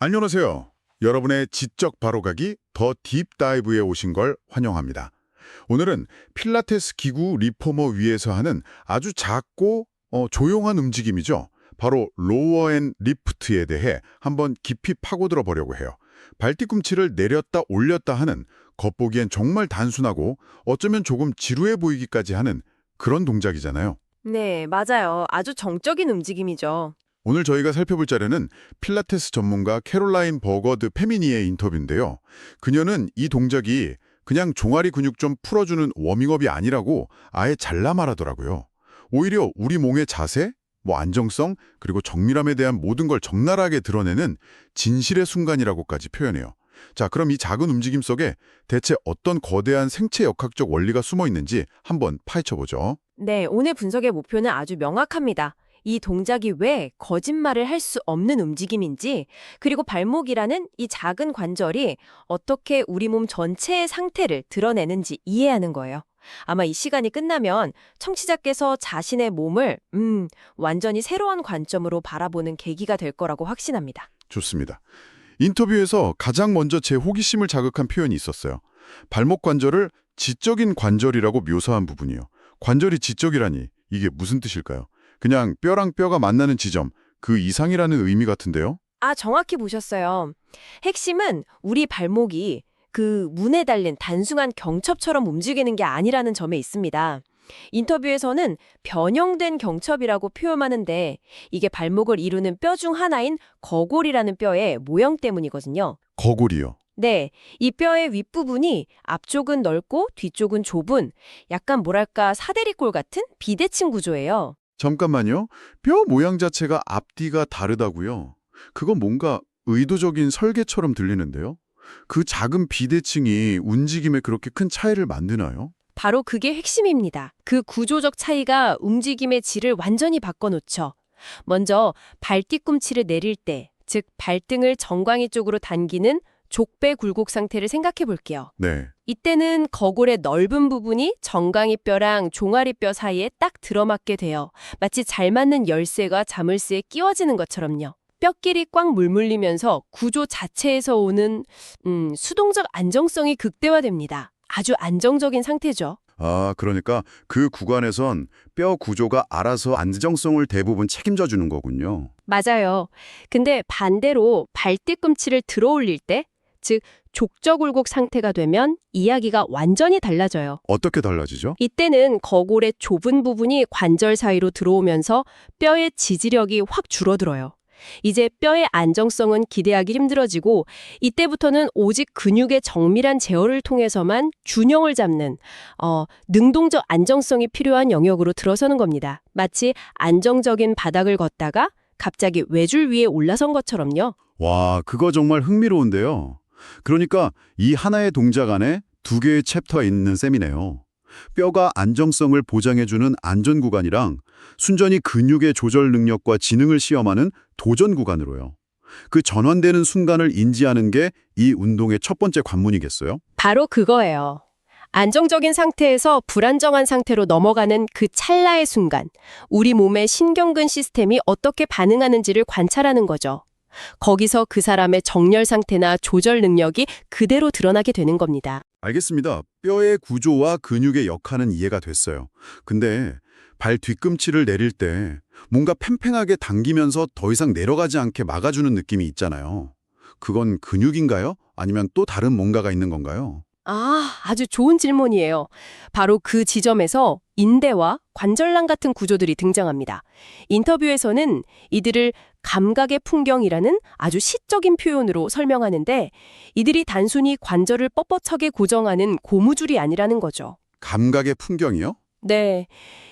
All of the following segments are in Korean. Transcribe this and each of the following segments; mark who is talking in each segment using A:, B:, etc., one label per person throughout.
A: 안녕하세요. 여러분의 지적 바로가기 더 딥다이브에 오신 걸 환영합니다. 오늘은 필라테스 기구 리포머 위에서 하는 아주 작고 조용한 움직임이죠. 바로 로어 앤 리프트에 대해 한번 깊이 파고들어 보려고 해요. 발뒤꿈치를 내렸다 올렸다 하는 겉보기엔 정말 단순하고 어쩌면 조금 지루해 보이기까지 하는 그런 동작이잖아요.
B: 네, 맞아요. 아주 정적인 움직임이죠.
A: 오늘 저희가 살펴볼 자료는 필라테스 전문가 캐롤라인 버거드 페미니의 인터뷰인데요. 그녀는 이 동작이 그냥 종아리 근육 좀 풀어주는 워밍업이 아니라고 아예 잘라 말하더라고요. 오히려 우리 몸의 자세, 안정성, 그리고 정밀함에 대한 모든 걸 적나라하게 드러내는 진실의 순간이라고까지 표현해요. 자, 그럼 이 작은 움직임 속에 대체 어떤 거대한 생체 역학적 원리가 숨어 있는지 한번 파헤쳐보죠.
B: 네, 오늘 분석의 목표는 아주 명확합니다. 이 동작이 왜 거짓말을 할 수 없는 움직임인지, 그리고 발목이라는 이 작은 관절이 어떻게 우리 몸 전체의 상태를 드러내는지 이해하는 거예요. 아마 이 시간이 끝나면 청취자께서 자신의 몸을 완전히 새로운 관점으로 바라보는 계기가 될 거라고 확신합니다.
A: 좋습니다. 인터뷰에서 가장 먼저 제 호기심을 자극한 표현이 있었어요. 발목 관절을 지적인 관절이라고 묘사한 부분이요. 관절이 지적이라니 이게 무슨 뜻일까요? 그냥 뼈랑 뼈가 만나는 지점, 그 이상이라는 의미 같은데요?
B: 아, 정확히 보셨어요. 핵심은 우리 발목이 그 문에 달린 단순한 경첩처럼 움직이는 게 아니라는 점에 있습니다. 인터뷰에서는 변형된 경첩이라고 표현하는데 이게 발목을 이루는 뼈 중 하나인 거골이라는 뼈의 모형 때문이거든요.
A: 거골이요.
B: 네, 이 뼈의 윗부분이 앞쪽은 넓고 뒤쪽은 좁은 약간 뭐랄까 사대리꼴 같은 비대칭 구조예요.
A: 잠깐만요. 뼈 모양 자체가 앞뒤가 다르다고요? 그건 뭔가 의도적인 설계처럼 들리는데요? 그 작은 비대칭이 움직임에 그렇게 큰 차이를 만드나요?
B: 바로 그게 핵심입니다. 그 구조적 차이가 움직임의 질을 완전히 바꿔놓죠. 먼저 발뒤꿈치를 내릴 때, 즉 발등을 정강이 쪽으로 당기는 족배 굴곡 상태를 생각해 볼게요.
A: 네.
B: 이때는 거골의 넓은 부분이 정강이 뼈랑 종아리 뼈 사이에 딱 들어맞게 돼요. 마치 잘 맞는 열쇠가 자물쇠에 끼워지는 것처럼요. 뼈끼리 꽉 물물리면서 구조 자체에서 오는 수동적 안정성이 극대화됩니다. 아주 안정적인 상태죠.
C: 아, 그러니까 그 구간에선 뼈 구조가 알아서 안정성을 대부분 책임져 주는 거군요.
B: 맞아요. 근데 반대로 발뒤꿈치를 들어 올릴 때, 즉 족저굴곡 상태가 되면 이야기가 완전히 달라져요.
C: 어떻게 달라지죠?
B: 이때는 거골의 좁은 부분이 관절 사이로 들어오면서 뼈의 지지력이 확 줄어들어요. 이제 뼈의 안정성은 기대하기 힘들어지고 이때부터는 오직 근육의 정밀한 제어를 통해서만 균형을 잡는 능동적 안정성이 필요한 영역으로 들어서는 겁니다. 마치 안정적인 바닥을 걷다가 갑자기 외줄 위에 올라선 것처럼요.
C: 와, 그거 정말 흥미로운데요. 그러니까 이 하나의 동작 안에 두 개의 챕터가 있는 셈이네요. 뼈가 안정성을 보장해주는 안전 구간이랑 순전히 근육의 조절 능력과 지능을 시험하는 도전 구간으로요. 그 전환되는 순간을 인지하는 게 이 운동의 첫 번째 관문이겠어요?
B: 바로 그거예요. 안정적인 상태에서 불안정한 상태로 넘어가는 그 찰나의 순간, 우리 몸의 신경근 시스템이 어떻게 반응하는지를 관찰하는 거죠. 거기서 그 사람의 정렬 상태나 조절 능력이 그대로 드러나게 되는 겁니다.
C: 알겠습니다. 뼈의 구조와 근육의 역할은 이해가 됐어요. 근데 발 뒤꿈치를 내릴 때 뭔가 팽팽하게 당기면서 더 이상 내려가지 않게 막아주는 느낌이 있잖아요. 그건 근육인가요? 아니면 또 다른 뭔가가 있는 건가요?
B: 아주 좋은 질문이에요. 바로 그 지점에서 인대와 관절낭 같은 구조들이 등장합니다. 인터뷰에서는 이들을 감각의 풍경이라는 아주 시적인 표현으로 설명하는데 이들이 단순히 관절을 뻣뻣하게 고정하는 고무줄이 아니라는 거죠.
C: 감각의 풍경이요?
B: 네.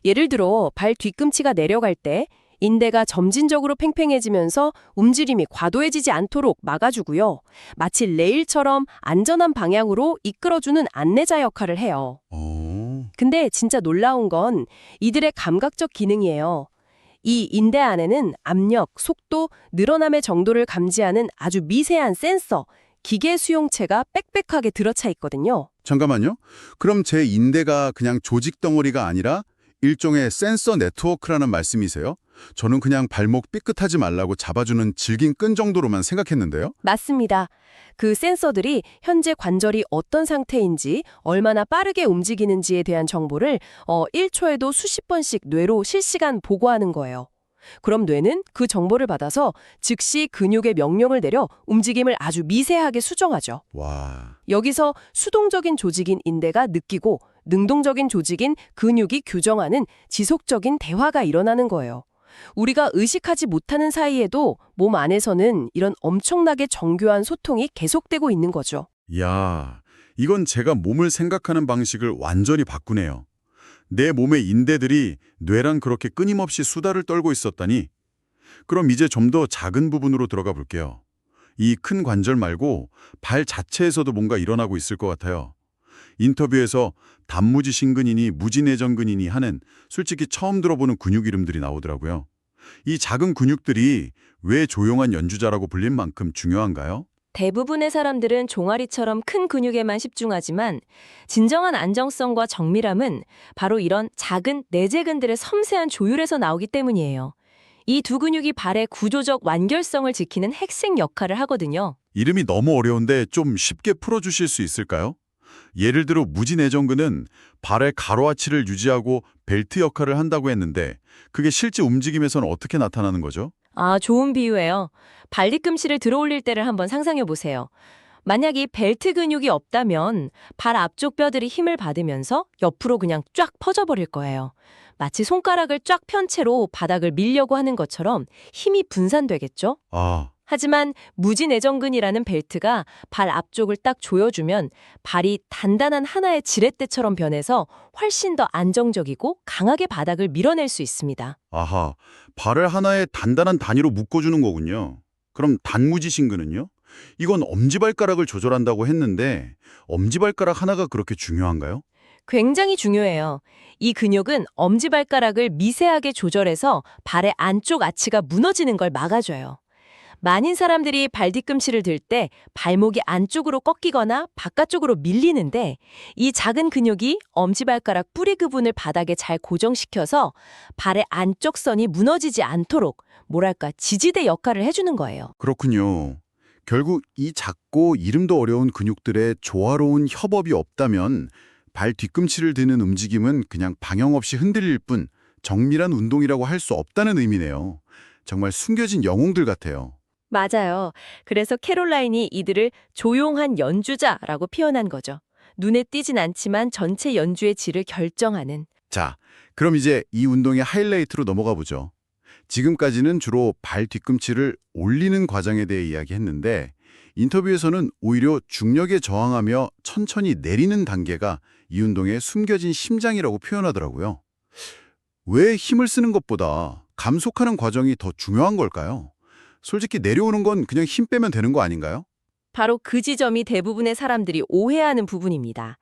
B: 예를 들어 발 뒤꿈치가 내려갈 때 인대가 점진적으로 팽팽해지면서 움직임이 과도해지지 않도록 막아주고요. 마치 레일처럼 안전한 방향으로 이끌어주는 안내자 역할을 해요. 근데 진짜 놀라운 건 이들의 감각적 기능이에요. 이 인대 안에는 압력, 속도, 늘어남의 정도를 감지하는 아주 미세한 센서, 기계 수용체가 빽빽하게 들어차 있거든요.
C: 잠깐만요. 그럼 제 인대가 그냥 조직 덩어리가 아니라 일종의 센서 네트워크라는 말씀이세요?
A: 저는 그냥 발목 삐끗하지 말라고 잡아주는 질긴 끈 정도로만 생각했는데요.
B: 맞습니다. 그 센서들이 현재 관절이 어떤 상태인지, 얼마나 빠르게 움직이는지에 대한 정보를 1초에도 수십 번씩 뇌로 실시간 보고하는 거예요. 그럼 뇌는 그 정보를 받아서 즉시 근육에 명령을 내려 움직임을 아주 미세하게 수정하죠.
A: 와,
B: 여기서 수동적인 조직인 인대가 느끼고 능동적인 조직인 근육이 규정하는 지속적인 대화가 일어나는 거예요. 우리가 의식하지 못하는 사이에도 몸 안에서는 이런 엄청나게 정교한 소통이 계속되고 있는 거죠.
A: 이야, 이건 제가 몸을 생각하는 방식을 완전히 바꾸네요. 내 몸의 인대들이 뇌랑 그렇게 끊임없이 수다를 떨고 있었다니. 그럼 이제 좀 더 작은 부분으로 들어가 볼게요. 이 큰 관절 말고 발 자체에서도 뭔가 일어나고 있을 것 같아요. 인터뷰에서 단무지 신근이니 무지내전근이니 하는 솔직히 처음 들어보는 근육 이름들이 나오더라고요. 이 작은 근육들이 왜 조용한 연주자라고 불린 만큼 중요한가요?
D: 대부분의 사람들은 종아리처럼 큰 근육에만 집중하지만 진정한 안정성과 정밀함은 바로 이런 작은 내재근들의 섬세한 조율에서 나오기 때문이에요. 이 두 근육이 발의 구조적 완결성을 지키는 핵심 역할을 하거든요.
A: 이름이 너무 어려운데 좀 쉽게 풀어주실 수 있을까요? 예를 들어 무지내전근은 발의 가로아치를 유지하고 벨트 역할을 한다고 했는데 그게 실제 움직임에서는 어떻게 나타나는 거죠?
D: 아, 좋은 비유예요. 발 뒤꿈치를 들어올릴 때를 한번 상상해 보세요. 만약 이 벨트 근육이 없다면 발 앞쪽 뼈들이 힘을 받으면서 옆으로 그냥 쫙 퍼져버릴 거예요. 마치 손가락을 쫙 편 채로 바닥을 밀려고 하는 것처럼 힘이 분산되겠죠?
A: 아,
D: 하지만 무지내전근이라는 벨트가 발 앞쪽을 딱 조여주면 발이 단단한 하나의 지렛대처럼 변해서 훨씬 더 안정적이고 강하게 바닥을 밀어낼 수 있습니다.
C: 아하, 발을 하나의 단단한 단위로 묶어주는 거군요. 그럼 단무지 신근은요? 이건 엄지발가락을 조절한다고 했는데 엄지발가락 하나가 그렇게 중요한가요?
D: 굉장히 중요해요. 이 근육은 엄지발가락을 미세하게 조절해서 발의 안쪽 아치가 무너지는 걸 막아줘요. 많은 사람들이 발 뒤꿈치를 들 때 발목이 안쪽으로 꺾이거나 바깥쪽으로 밀리는데 이 작은 근육이 엄지발가락 뿌리 부분을 바닥에 잘 고정시켜서 발의 안쪽 선이 무너지지 않도록 뭐랄까 지지대 역할을 해주는 거예요.
C: 그렇군요. 결국 이 작고 이름도 어려운 근육들의 조화로운 협업이 없다면 발 뒤꿈치를 드는 움직임은 그냥 방향 없이 흔들릴 뿐 정밀한 운동이라고 할 수 없다는 의미네요. 정말 숨겨진 영웅들 같아요.
D: 맞아요. 그래서 캐롤라인이 이들을 조용한 연주자라고 표현한 거죠. 눈에 띄진 않지만 전체 연주의 질을 결정하는.
C: 자, 그럼 이제 이 운동의 하이라이트로 넘어가 보죠. 지금까지는 주로 발 뒤꿈치를 올리는 과정에 대해 이야기했는데 인터뷰에서는 오히려 중력에 저항하며 천천히 내리는 단계가 이 운동의 숨겨진 심장이라고 표현하더라고요. 왜 힘을 쓰는 것보다 감속하는 과정이 더 중요한 걸까요? 솔직히 내려오는 건 그냥 힘 빼면 되는 거 아닌가요?
D: 바로 그 지점이 대부분의 사람들이 오해하는 부분입니다.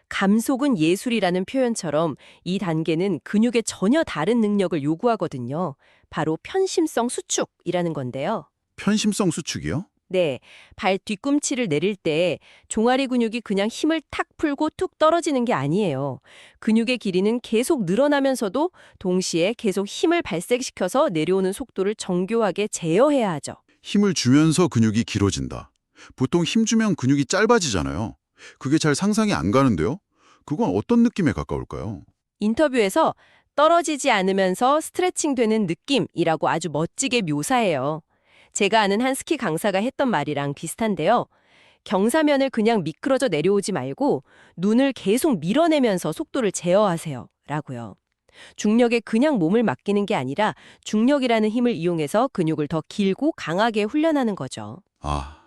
D: 감속은 예술이라는 표현처럼 이 단계는 근육의 전혀 다른 능력을 요구하거든요. 바로 편심성 수축이라는 건데요.
C: 편심성 수축이요?
D: 네, 발 뒤꿈치를 내릴 때 종아리 근육이 그냥 힘을 탁 풀고 툭 떨어지는 게 아니에요. 근육의 길이는 계속 늘어나면서도 동시에 계속 힘을 발생시켜서 내려오는 속도를 정교하게 제어해야 하죠.
C: 힘을 주면서 근육이 길어진다. 보통 힘 주면 근육이 짧아지잖아요. 그게 잘 상상이 안 가는데요? 그건 어떤 느낌에 가까울까요?
D: 인터뷰에서 떨어지지 않으면서 스트레칭되는 느낌이라고 아주 멋지게 묘사해요. 제가 아는 한 스키 강사가 했던 말이랑 비슷한데요. 경사면을 그냥 미끄러져 내려오지 말고 눈을 계속 밀어내면서 속도를 제어하세요. 라고요. 중력에 그냥 몸을 맡기는 게 아니라 중력이라는 힘을 이용해서 근육을 더 길고 강하게 훈련하는 거죠.
C: 아,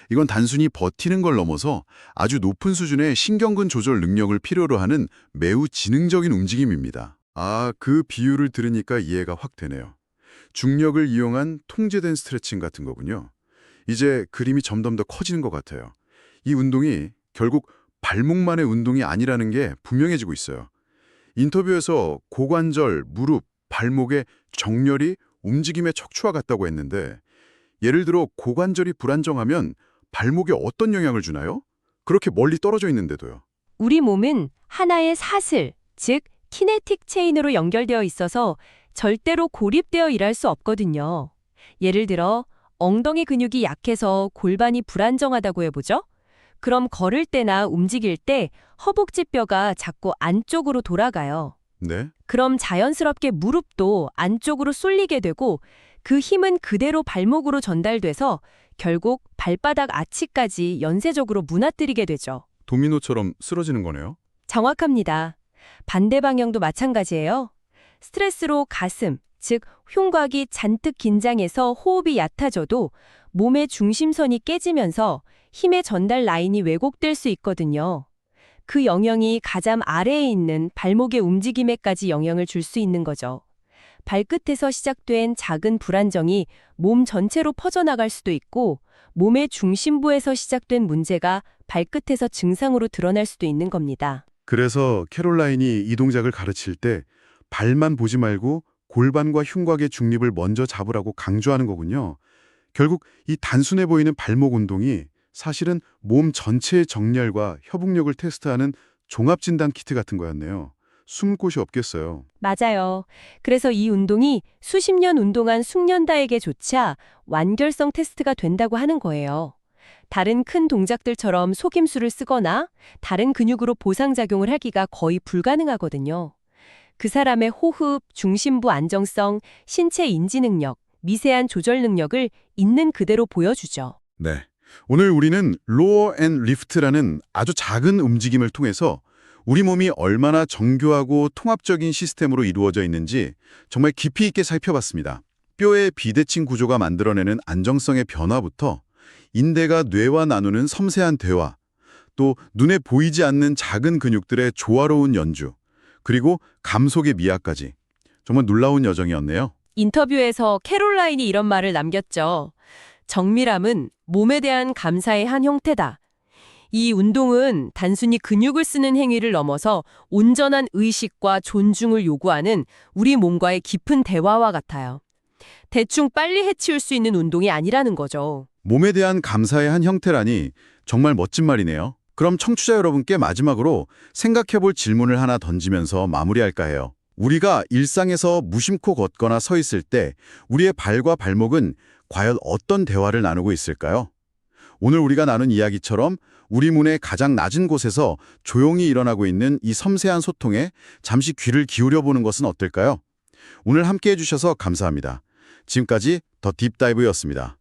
C: 이건 단순히 버티는 걸 넘어서 아주 높은 수준의 신경근 조절 능력을 필요로 하는 매우 지능적인 움직임입니다. 아, 그 비유를 들으니까 이해가 확 되네요. 중력을 이용한 통제된 스트레칭 같은 거군요. 이제 그림이 점점 더 커지는 것 같아요. 이 운동이 결국 발목만의 운동이 아니라는 게 분명해지고 있어요. 인터뷰에서 고관절, 무릎, 발목의 정렬이 움직임의 척추와 같다고 했는데 예를 들어 고관절이 불안정하면 발목에 어떤 영향을 주나요? 그렇게 멀리 떨어져 있는데도요.
D: 우리 몸은 하나의 사슬, 즉 키네틱 체인으로 연결되어 있어서
B: 절대로 고립되어 일할 수 없거든요. 예를 들어 엉덩이 근육이 약해서 골반이 불안정하다고 해보죠. 그럼 걸을 때나 움직일 때 허벅지 뼈가 자꾸 안쪽으로 돌아가요.
C: 네.
B: 그럼 자연스럽게 무릎도 안쪽으로 쏠리게 되고 그 힘은 그대로 발목으로 전달돼서 결국 발바닥 아치까지 연쇄적으로 무너뜨리게 되죠.
A: 도미노처럼 쓰러지는 거네요.
B: 정확합니다. 반대 방향도 마찬가지예요. 스트레스로 가슴, 즉 흉곽이 잔뜩 긴장해서 호흡이 얕아져도 몸의 중심선이 깨지면서 힘의 전달 라인이 왜곡될 수 있거든요. 그 영향이 가장 아래에 있는 발목의 움직임에까지 영향을 줄 수 있는 거죠. 발끝에서 시작된 작은 불안정이 몸 전체로 퍼져나갈 수도 있고 몸의 중심부에서 시작된 문제가 발끝에서 증상으로 드러날 수도 있는 겁니다.
C: 그래서 캐롤라인이 이 동작을 가르칠 때 발만 보지 말고 골반과 흉곽의 중립을 먼저 잡으라고 강조하는 거군요. 결국 이 단순해 보이는 발목 운동이 사실은 몸 전체의 정렬과 협응력을 테스트하는 종합진단 키트 같은 거였네요. 숨을 곳이 없겠어요.
B: 맞아요. 그래서 이 운동이 수십 년 운동한 숙련다에게조차 완결성 테스트가 된다고 하는 거예요. 다른 큰 동작들처럼 속임수를 쓰거나 다른 근육으로 보상작용을 하기가 거의 불가능하거든요. 그 사람의 호흡, 중심부 안정성, 신체 인지 능력, 미세한 조절 능력을 있는 그대로 보여주죠.
C: 네. 오늘 우리는 로어 앤 리프트라는 아주 작은 움직임을 통해서 우리 몸이 얼마나 정교하고 통합적인 시스템으로 이루어져 있는지 정말 깊이 있게 살펴봤습니다. 뼈의 비대칭 구조가 만들어내는 안정성의 변화부터 인대가 뇌와 나누는 섬세한 대화, 또 눈에 보이지 않는 작은 근육들의 조화로운 연주, 그리고 감속의 미학까지 정말 놀라운 여정이었네요.
B: 인터뷰에서 캐롤라인이 이런 말을 남겼죠. 정밀함은 몸에 대한 감사의 한 형태다. 이 운동은 단순히 근육을 쓰는 행위를 넘어서 온전한 의식과 존중을 요구하는 우리 몸과의 깊은 대화와 같아요. 대충 빨리 해치울 수 있는 운동이 아니라는 거죠.
C: 몸에 대한 감사의 한 형태라니 정말 멋진 말이네요. 그럼 청취자 여러분께 마지막으로 생각해볼 질문을 하나 던지면서 마무리할까 해요. 우리가 일상에서 무심코 걷거나 서 있을 때 우리의 발과 발목은 과연 어떤 대화를 나누고 있을까요? 오늘 우리가 나눈 이야기처럼 우리 몸의 가장 낮은 곳에서 조용히 일어나고 있는 이 섬세한 소통에 잠시 귀를 기울여보는 것은 어떨까요? 오늘 함께해 주셔서 감사합니다. 지금까지 더 딥다이브였습니다.